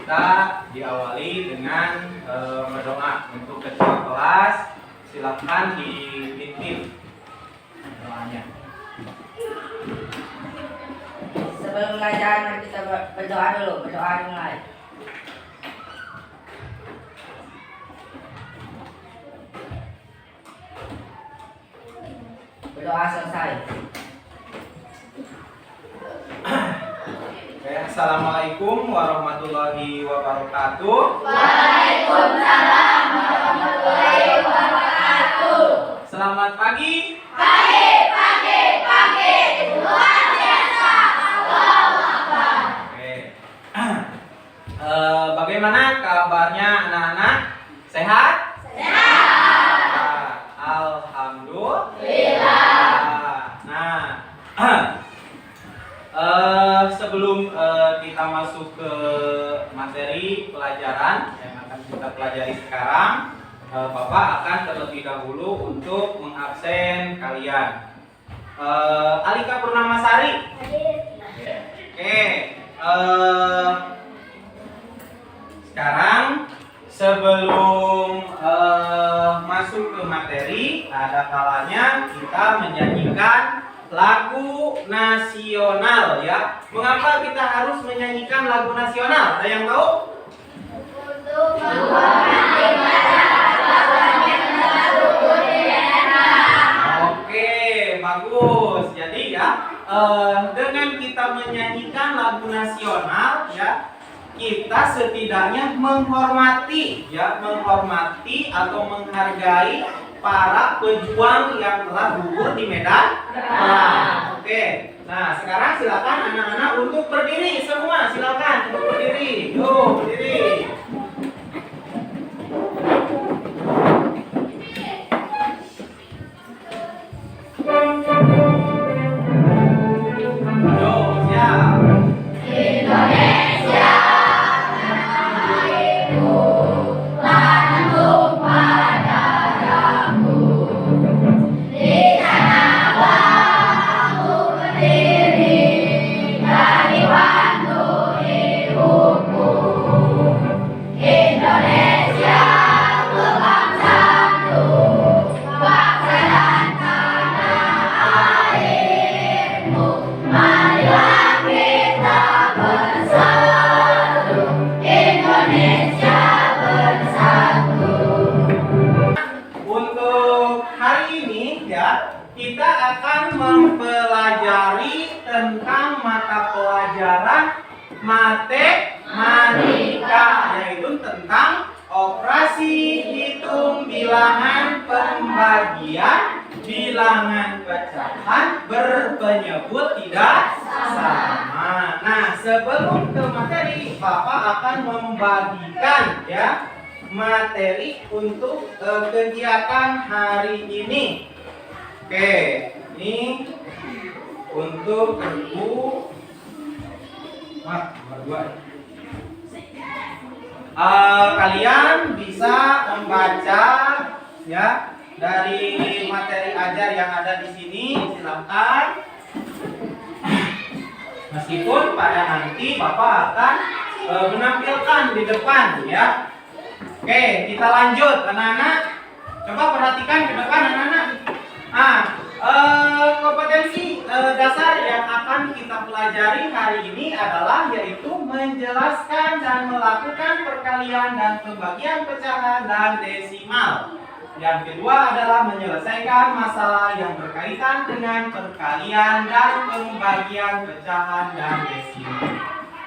kita diawali dengan berdoa. Untuk ketua kelas silakan dipimpin doanya. Sebelum belajar mari kita berdoa dulu, berdoa dimulai. Berdoa selesai. Assalamualaikum warahmatullahi wabarakatuh. Waalaikumsalam warahmatullahi wabarakatuh. Selamat pagi. Pagi. Luar biasa. Allahu Akbar. Oke. Bagaimana kabarnya anak-anak? Sehat? Sehat. Alhamdulillah. Nah, sebelum kita masuk ke materi pelajaran yang akan kita pelajari sekarang, Bapak akan terlebih dahulu untuk mengabsen kalian. Alika Purnamasari. Oke. Sekarang sebelum masuk ke materi, ada kalanya kita menyanyikan lagu nasional ya. Mengapa kita harus menyanyikan lagu nasional? Ada yang tahu? Untuk menghormati masyarakat rukun di daerah. Oke, bagus. Jadi ya, dengan kita menyanyikan lagu nasional ya, kita setidaknya menghormati atau menghargai para pejuang yang telah gugur di medan perang. Oke. Nah, sekarang silakan anak-anak untuk berdiri semua. Silakan untuk berdiri. Yuk, berdiri. Yuk, siap. Indonesia tanahku, tanah tumpah darahku. Di sanalah aku berdiri, dari waktu hidupku. Indonesia kebangsaanku, bangsa dan tanah airmu. Marilah kita bersatu, Indonesia bersatu. Untuk hari ini ya, kita akan mempelajari tentang mata pelajaran matematika, yaitu tentang operasi hitung bilangan pembagian, bilangan pecahan berpenyebut tidak sama. Nah, sebelum ke materi, Bapak akan membagikan ya materi untuk kegiatan hari ini. Oke, ini untuk buku nomor 2. Kalian bisa membaca ya dari materi ajar yang ada di sini. Silakan. Meskipun pada nanti Bapak akan menampilkan di depan ya. Oke, kita lanjut anak-anak. Coba perhatikan ke depan anak-anak. Kompetensi dasar yang akan kita pelajari hari ini adalah yaitu menjelaskan dan melakukan perkalian dan pembagian pecahan dan desimal. Yang kedua adalah menyelesaikan masalah yang berkaitan dengan perkalian dan pembagian pecahan dan desimal.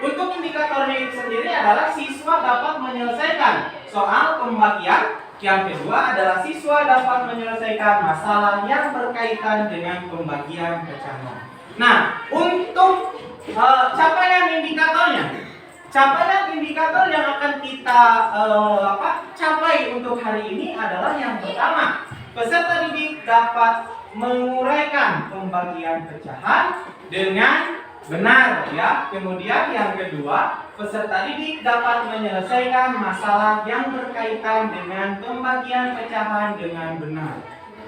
Untuk indikatornya itu sendiri adalah siswa dapat menyelesaikan soal pembagian. Yang kedua adalah siswa dapat menyelesaikan masalah yang berkaitan dengan pembagian pecahan. Nah, untuk capaian indikatornya, capaian indikator yang akan kita capai untuk hari ini adalah yang pertama, peserta didik dapat menguraikan pembagian pecahan dengan benar ya. Kemudian yang kedua, peserta didik dapat menyelesaikan masalah yang berkaitan dengan pembagian pecahan dengan benar.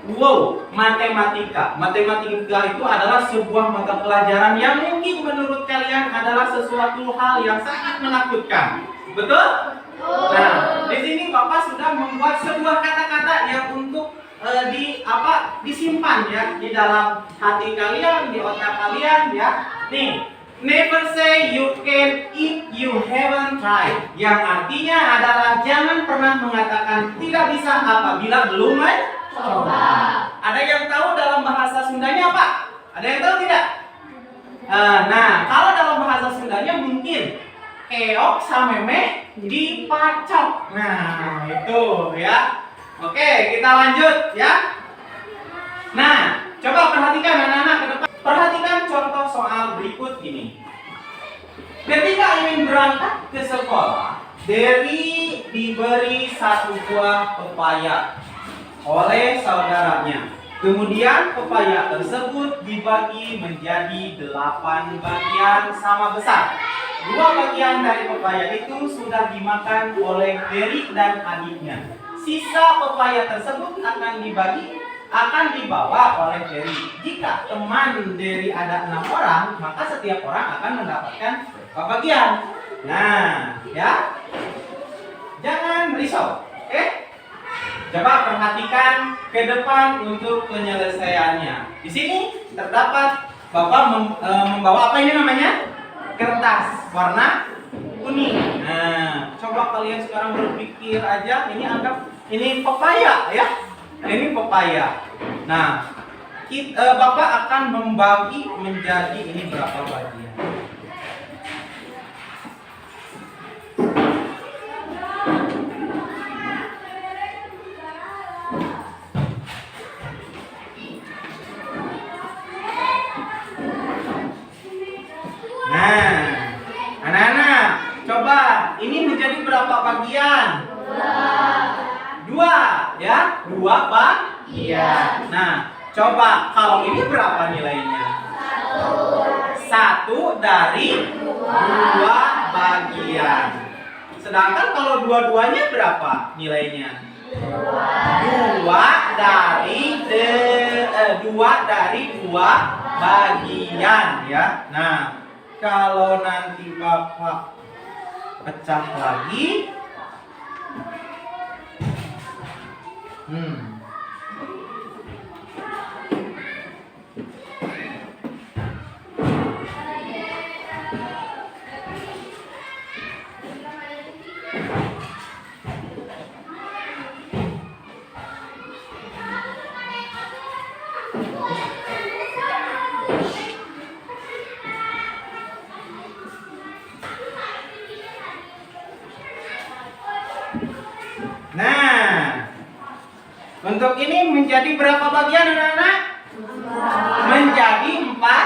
Wow, matematika. Matematika itu adalah sebuah mata pelajaran yang mungkin menurut kalian adalah sesuatu hal yang sangat menakutkan. Betul? Nah, di sini Bapak sudah membuat sebuah kata-kata yang untuk disimpan ya di dalam hati kalian, di otak kalian ya. Nih, never say you can if you haven't tried. Yang artinya adalah jangan pernah mengatakan tidak bisa apabila belum mencoba. Ada yang tahu dalam bahasa Sundanya apa? Ada yang tahu tidak? Nah, kalau dalam bahasa Sundanya mungkin keok sameme dipacok. Nah, itu ya. Oke, kita lanjut ya. Nah, coba perhatikan anak-anak ke depan. Perhatikan contoh soal berikut ini. Ketika ingin berangkat ke sekolah, Dewi diberi satu buah pepaya oleh saudaranya. Kemudian pepaya tersebut dibagi menjadi 8 bagian sama besar. 2 bagian dari pepaya itu sudah dimakan oleh Dewi dan adiknya. Sisa pepaya tersebut akan dibawa oleh Dewi. Jika teman Dewi ada 6 orang, maka setiap orang akan mendapatkan bagian. Nah, ya, jangan risau, oke? Coba perhatikan ke depan untuk penyelesaiannya. Di sini terdapat Bapak membawa apa ini namanya? Kertas warna kuning. Nah, coba kalian sekarang berpikir aja, ini pepaya ya. Ini pepaya. Nah, Bapak akan membagi menjadi ini berapa bagian? Nah, anak-anak, coba ini menjadi berapa bagian? 2 ya, 2 bagian. Nah, coba kalau ini berapa nilainya? 1 dari 2 bagian. Sedangkan kalau dua-duanya berapa nilainya? 2 dari 2 bagian ya. Nah, kalau nanti Bapak pecah lagi, nah, untuk ini menjadi berapa bagian anak-anak? Menjadi 4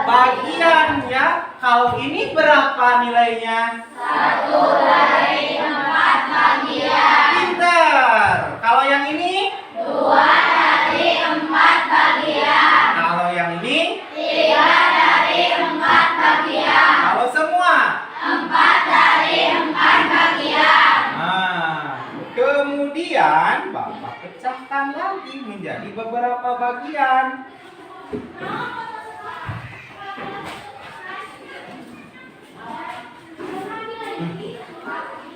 bagian ya. Kalau ini berapa nilainya? 1 dari 4 bagian. Pinter. Kalau yang ini? 2 dari 4 bagian. Kalau yang ini? 3 dari 4 bagian. Kalau semua? 4 dari 4 bagian. Nah, kemudian Bapak pecahkan lagi menjadi beberapa bagian.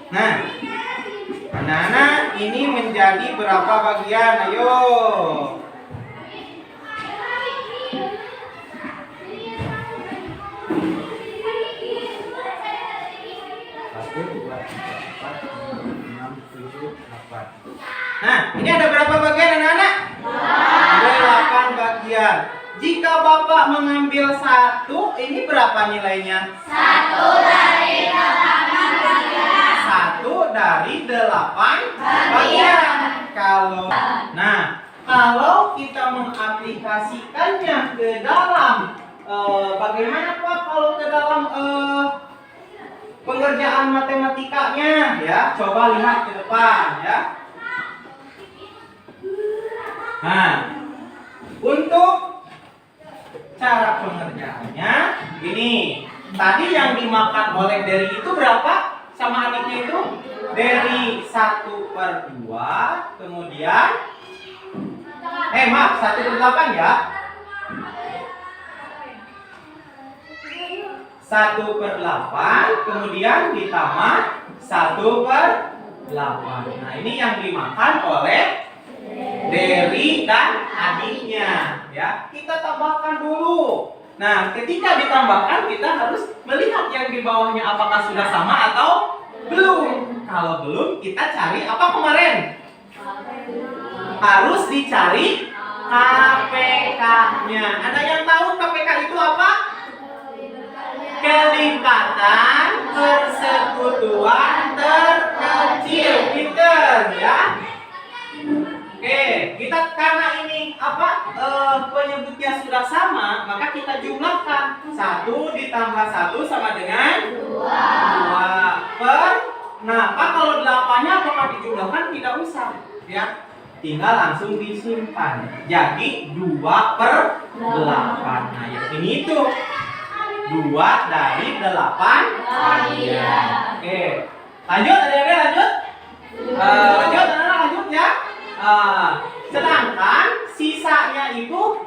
Nah, anak-anak, ini menjadi berapa bagian? Ayo. 1, 2, 3, 4, 5, 6, 7, 8. Nah, ini ada berapa bagian anak-anak? 8 bagian. Jika Bapak mengambil 1, ini berapa nilainya? 1 dari 8 bagian. 1 dari 8 bagian. Kalau kita mengaplikasikannya ke dalam bagaimana Pak kalau ke dalam pengerjaan matematikanya ya, coba lihat ke depan ya. Nah, untuk cara pengerjaannya ini, tadi yang dimakan oleh Dery itu berapa sama adiknya itu? Dery 1/2, kemudian 1/8 ya. 1/8, kemudian ditambah 1/8. Nah, ini yang dimakan oleh Derry dan adiknya, ya. Kita tambahkan dulu. Nah, ketika ditambahkan kita harus melihat yang di bawahnya apakah sudah sama atau belum. Kalau belum, kita cari apa kemarin? Harus dicari KPK-nya. Ada yang tahu KPK itu apa? Kelipatan persekutuan terkecil. Pinter, ya. Oke, kita karena ini apa penyebutnya sudah sama, maka kita jumlahkan. 1 ditambah 1 sama dengan 2 Nah, kalau 8-nya apakah dijumlahkan? Tidak usah, ya. Tinggal langsung disimpan. Jadi 2/8. Nah, yang ini itu 2 dari 8 bagian. Oke. Lanjut, adik-adik lanjut. Lanjut, anak-anak lanjut ya. Sedangkan sisanya itu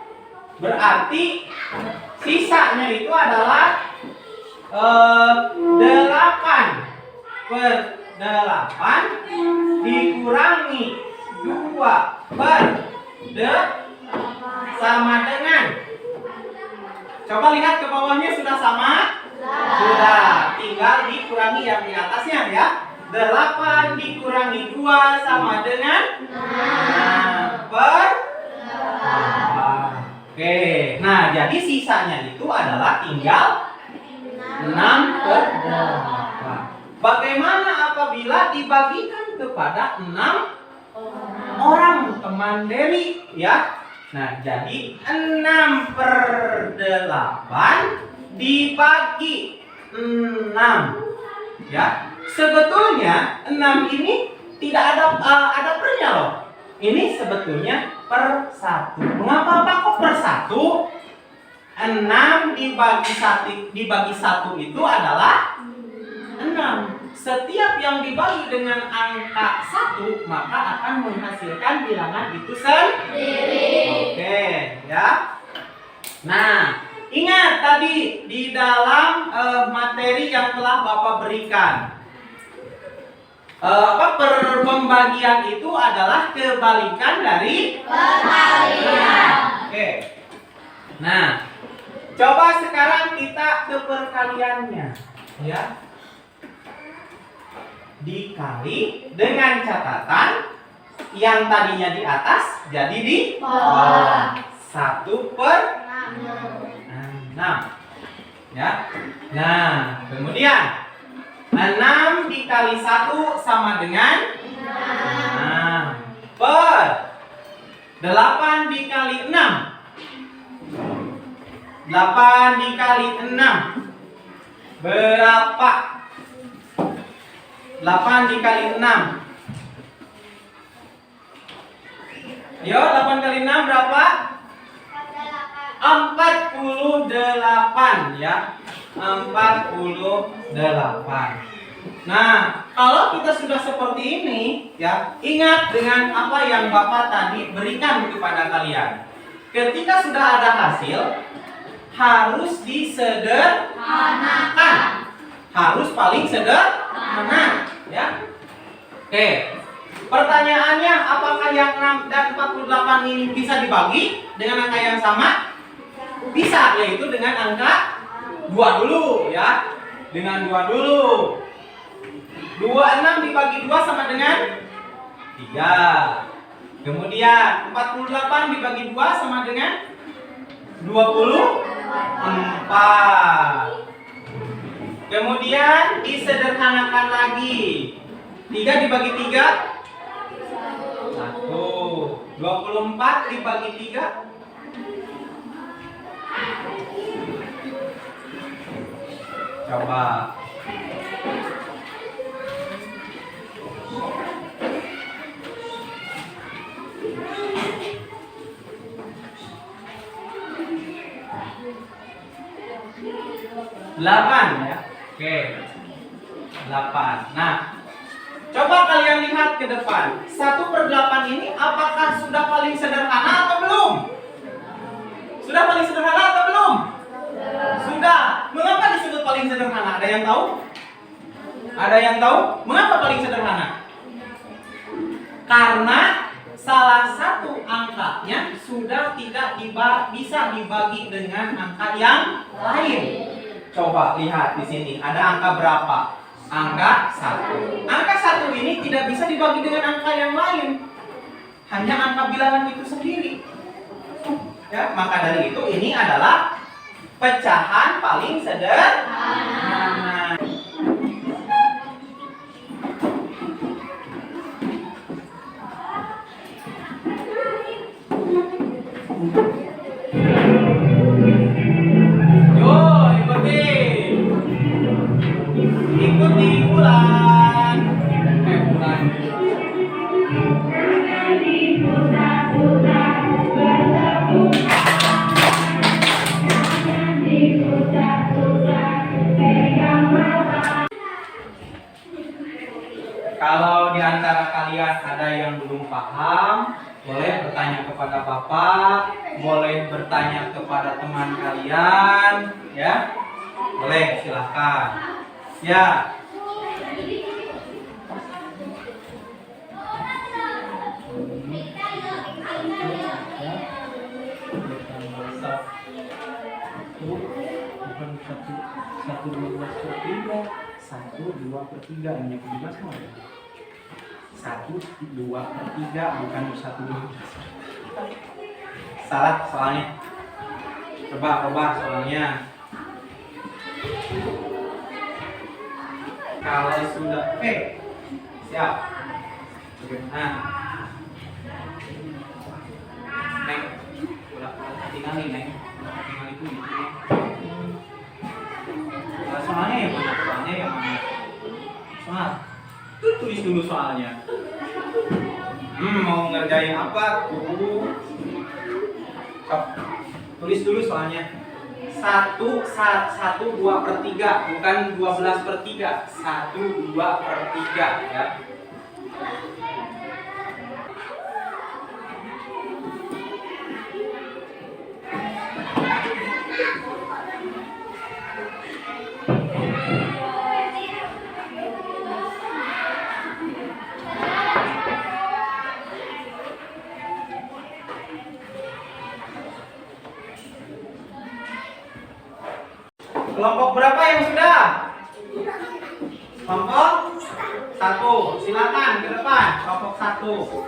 berarti sisanya itu adalah 8/8 dikurangi 2/8 sama dengan, coba lihat ke bawahnya sudah sama? Sudah, tinggal dikurangi yang di atasnya ya. 8 dikurangi 2 sama dengan 6/8. Oke, nah jadi sisanya itu adalah tinggal 6/8. Bagaimana apabila dibagikan kepada 6 orang teman Derry, ya? Nah, jadi 6/8 dibagi 6, ya. Sebetulnya 6 ini tidak ada pernya loh. Ini sebetulnya per 1. Mengapa kok per 1? 6 dibagi 1 itu adalah 6. Setiap yang dibagi dengan angka 1 maka akan menghasilkan bilangan itu sendiri. Oke, ya. Nah, ingat tadi di dalam materi yang telah Bapak berikan. Pembagian itu adalah kebalikan dari perkalian. Oke. Nah, coba sekarang kita ke perkaliannya, ya. Dikali dengan catatan yang tadinya di atas jadi di bawah. 1/6. Ya. Nah, kemudian 6 dikali 1 sama dengan 6 per 8 dikali 6. 8 dikali 6 berapa? 8 dikali 6. Ayo, 8 kali 6 berapa? 48 ya. 48. Nah, kalau kita sudah seperti ini ya, ingat dengan apa yang Bapak tadi berikan kepada kalian. Ketika sudah ada hasil, harus disederhanakan. Harus paling sederhana, ya. Oke. Pertanyaannya, apakah yang 6 dan 48 ini bisa dibagi dengan angka yang sama? Bisa, yaitu dengan angka 2 dulu, ya. Dengan 2 dulu. 26 dibagi 2 sama dengan 3. Kemudian 48 dibagi 2 sama dengan 24. Kemudian disederhanakan lagi. 3 dibagi 3 1. 24 dibagi 3 coba. Delapan ya. Oke. 8. Nah, coba kalian lihat ke depan. 1/8 ini apakah sudah paling sederhana atau belum? Sudah paling sederhana atau belum? Sudah. Mengapa disebut paling sederhana? Ada yang tahu? Ada yang Kalian tahu mengapa paling sederhana? Karena salah satu angkanya sudah tidak bisa dibagi dengan angka yang lain. Coba lihat di sini, ada angka berapa? Angka 1. Angka 1 ini tidak bisa dibagi dengan angka yang lain. Hanya angka bilangan itu sendiri. Ya, maka dari itu ini adalah pecahan paling sederhana. Ikuti bulan. Bulan. Kalau di antara kalian ada yang belum paham, boleh bertanya kepada Bapak, boleh bertanya kepada teman kalian, ya. Boleh, silahkan. Ya. Satu 2/3 ini yang 17 mau. 1/2/3 bukan 1/12. Salah soalnya. Coba soalnya. Kalau sudah siap. Nah. Neng, udah tinggal nih, Neng. Tinggal itu gitu. Soalnya yang mana? Soal. Tulis dulu soalnya. Mau ngerjain apa tuh? Tulis dulu soalnya. 1/2/3 bukan 12/3. 1/2/3 ya. Kelompok berapa yang sudah? Kelompok 1. Silakan ke depan. Kelompok 1.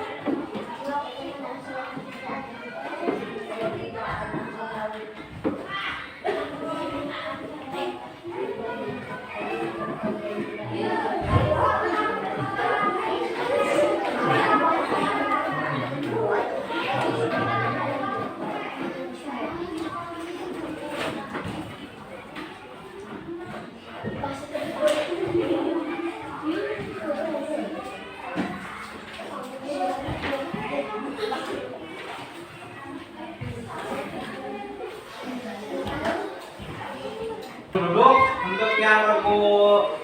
Duduk untuk yang nomor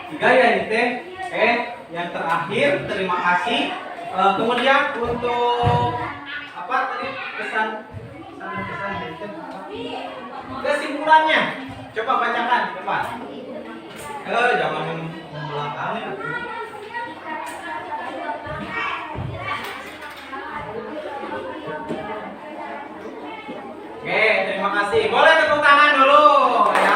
3 ya ini teh. Yang terakhir terima kasih. Kemudian untuk apa tadi pesan kesimpulannya coba bacakan di depan. Jangan membelakangnya. Oke, terima kasih. Boleh tepuk tangan dulu ya.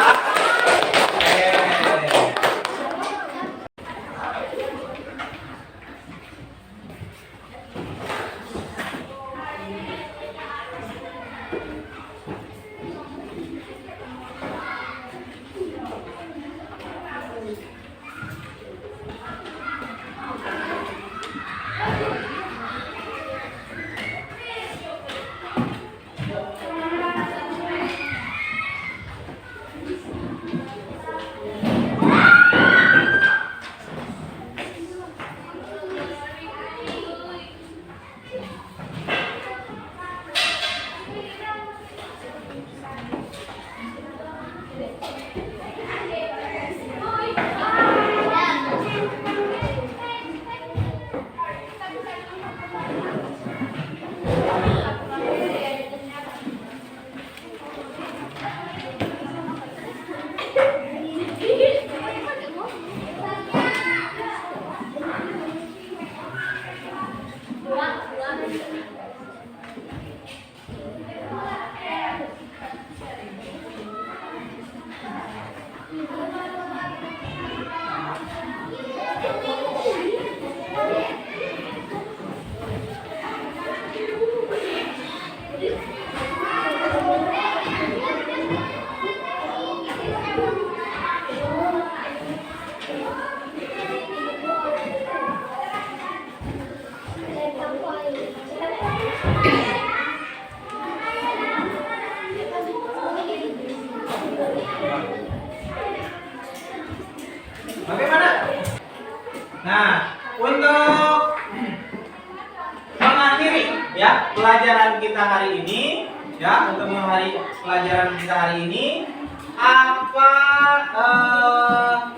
kita hari ini, ya, untuk mengakhiri pelajaran kita hari ini, apa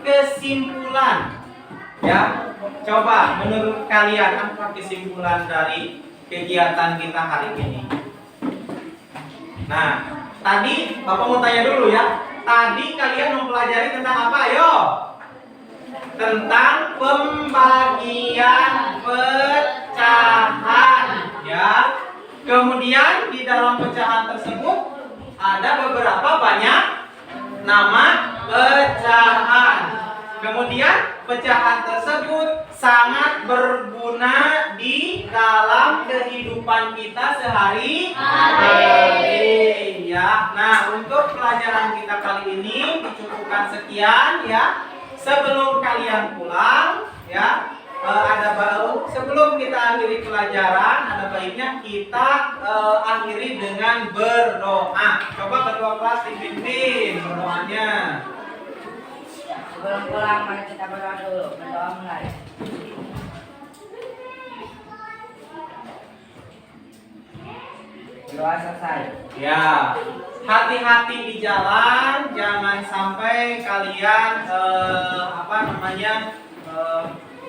kesimpulan? Ya, coba menurut kalian apa kesimpulan dari kegiatan kita hari ini? Nah, tadi Bapak mau tanya dulu ya. Tadi kalian mempelajari tentang apa? Ayo. Tentang pembagian pecahan, ya. Kemudian di dalam pecahan tersebut ada beberapa banyak nama pecahan. Kemudian pecahan tersebut sangat berguna di dalam kehidupan kita sehari-hari, ya. Nah, untuk pelajaran kita kali ini dicukupkan sekian, ya. Sebelum kalian pulang, ya, sebelum kita akhiri pelajaran, ada baiknya kita akhiri dengan berdoa. Coba kedua kelas dipimpin berdoanya. Sebelum pulang mari kita berdoa dulu. Berdoa mulai. Berdoa selesai. Ya, hati-hati di jalan, jangan sampai kalian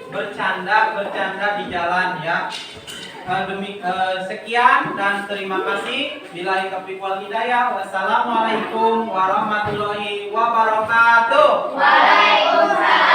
bercanda di jalan, ya. Sekian dan terima kasih. Billahi taufiq wal hidayah. Wassalamualaikum warahmatullahi wabarakatuh. Waalaikumsalam.